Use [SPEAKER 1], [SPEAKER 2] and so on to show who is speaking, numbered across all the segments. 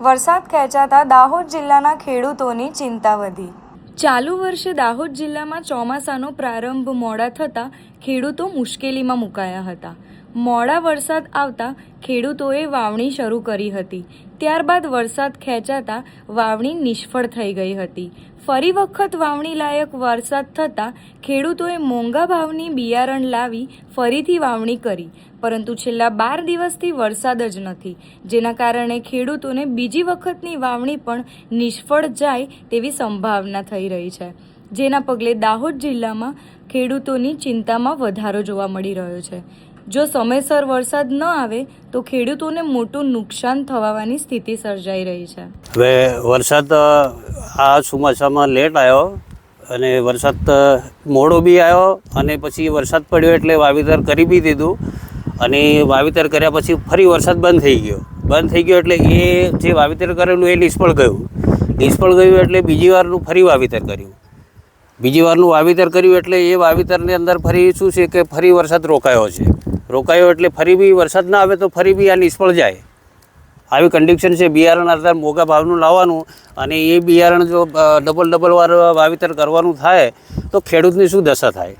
[SPEAKER 1] વરસાદ ખેંચાતા દાહોદ જિલ્લાના ખેડૂતોની ચિંતા વધી। ચાલુ વર્ષે દાહોદ જિલ્લામાં ચોમાસાનો પ્રારંભ મોડા થતાં ખેડૂતો મુશ્કેલીમાં મુકાયા હતા। મોડા વરસાદ આવતા ખેડૂતોએ વાવણી શરૂ કરી હતી। ત્યારબાદ વરસાદ ખેંચાતા વાવણી નિષ્ફળ થઈ ગઈ હતી। ફરી વખત વાવણી લાયક વરસાદ થતાં ખેડૂતોએ મોંઘા ભાવની બિયારણ લાવી ફરીથી વાવણી કરી, પરંતુ છેલ્લા 12 દિવસથી વરસાદ જ નથી, જેના કારણે ખેડૂતોને બીજી વખતની વાવણી પણ નિષ્ફળ જાય તેવી સંભાવના થઈ રહી છે, જેના પગલે દાહોદ જિલ્લામાં ખેડૂતોની ચિંતામાં વધારો જોવા મળી રહ્યો છે। જો સમયસર વરસાદ ન આવે તો ખેડૂતોને મોટું નુકસાન થવાની સ્થિતિ સર્જાઈ રહી છે।
[SPEAKER 2] હવે વરસાદ આ ચોમાસામાં લેટ આવ્યો અને વરસાદ મોડો બી આવ્યો અને પછી વરસાદ પડ્યો એટલે વાવેતર કરી બી દીધું અને વાવેતર કર્યા પછી ફરી વરસાદ બંધ થઈ ગયો એટલે એ જે વાવેતર કરેલું એ નિષ્ફળ ગયું એટલે બીજી વારનું ફરી વાવેતર કર્યું એટલે એ વાવેતરની અંદર ફરી શું છે કે ફરી વરસાદ રોકાયો એટલે ફરી બી વરસાદ ના આવે તો ફરી બી આ નિષ્ફળ જાય, આવી કન્ડિશન છે। બિયારણ અત્યારે મોંઘા ભાવનું લાવવાનું અને એ બિયારણ જો ડબલ વાર વાવેતર કરવાનું થાય તો ખેડૂતની શું દશા થાય,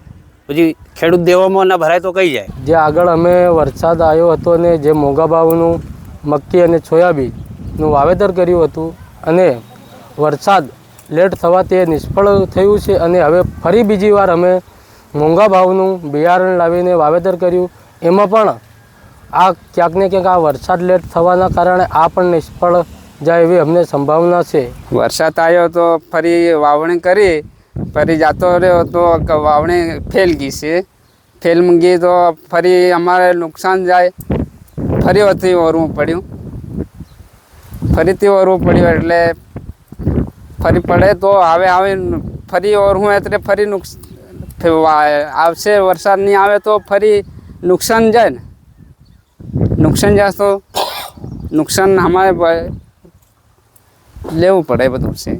[SPEAKER 2] પછી ખેડૂત દેવામાં ના ભરાય તો કઈ જાય।
[SPEAKER 3] જે આગળ અમે વરસાદ આવ્યો હતો અને જે મોંઘા ભાવનું મક્કી અને સોયાબીનનું વાવેતર કર્યું હતું અને વરસાદ લેટ થવા તે નિષ્ફળ થયું છે અને હવે ફરી બીજી વાર અમે મોંઘા ભાવનું બિયારણ લાવીને વાવેતર કર્યું, એમાં પણ આ ક્યાંક ને ક્યાંક આ વરસાદ લેટ થવાના કારણે આ પણ નિષ્ફળ જાય એવી અમને સંભાવના છે।
[SPEAKER 4] વરસાદ આવ્યો તો ફરી વાવણી કરી, ફરી જાતો રહ્યો તો વાવણી ફેલ ગઈ છે। ફેલમાં ગઈ તો ફરી અમારે નુકસાન જાય, ફરીથી ઓરવું પડ્યું એટલે ફરી પડે તો આવે ફરી ઓરવું એટલે ફરી આવશે, વરસાદ નહીં આવે તો ફરી નુકસાન જાય ને, નુકસાન અમારે લેવું પડે બધું છે।